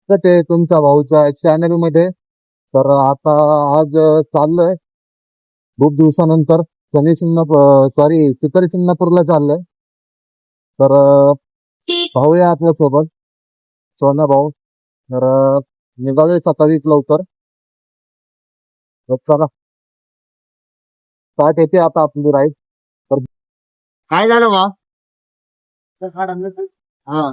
तर ते तुमच्या भाऊच्या चॅनल मध्ये. तर आता आज चाललोय खूप दिवसानंतर शनी शिंगणापूर सॉरी चितरी शिंगणापूरला चाललोय. तर भाऊ आहे आपल्या सोबत, सोना भाऊ. तर निघालोय सकाळीच लवकर. तर चला स्टार्ट येते आता आपली राईड. तर काय झालं बा? हा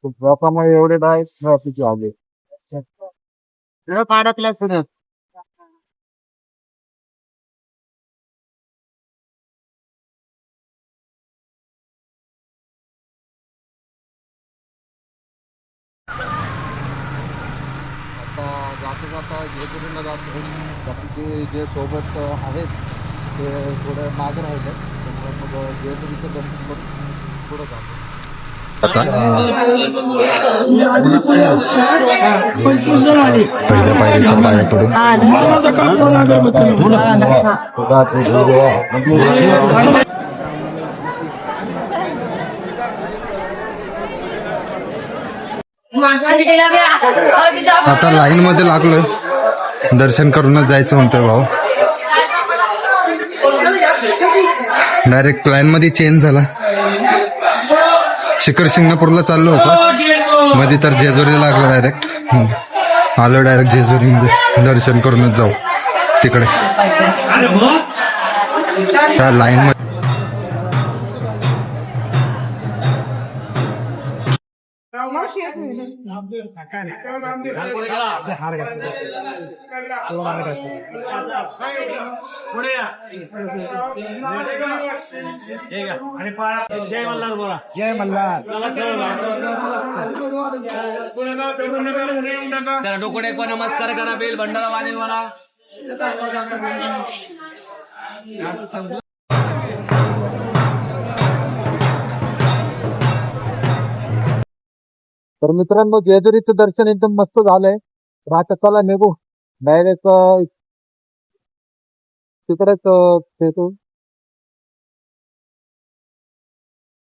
पावसामुळे एवढे डायस ट्रॅफिक आले. अडकल्या पुढं. आता जाता जाता जेजुरीला जातो. बाकीचे जे सोबत आहेत ते थोडे मागे राहिले, त्यामुळे मग जेजुरीचं दर्शन करून पुढे जातो. पहिल्या पायरीच्या पाया पडून आता लाईन मध्ये लागलोय. दर्शन करूनच जायचं म्हणतोय भाऊ. डायरेक्ट प्लॅन मध्ये चेंज झाला. शिखर शिंगणापूरला चाललो होतो, मध्ये तर जेजुरीला लागलो. डायरेक्ट आलो डायरेक्ट जेजुरी मध्ये. दर्शन करूनच जाऊ तिकडे त्या लाईन मध्ये. जय मल्हार बोला. जय मल्हार. डोकोडे को नमस्कार करा. बेल भंडारा वाले बोला. तर मित्रांनो, जेजुरीचं दर्शन एकदम मस्त झालंय. तर आता चला निघू डायरेक्ट तिकडेच भेटू.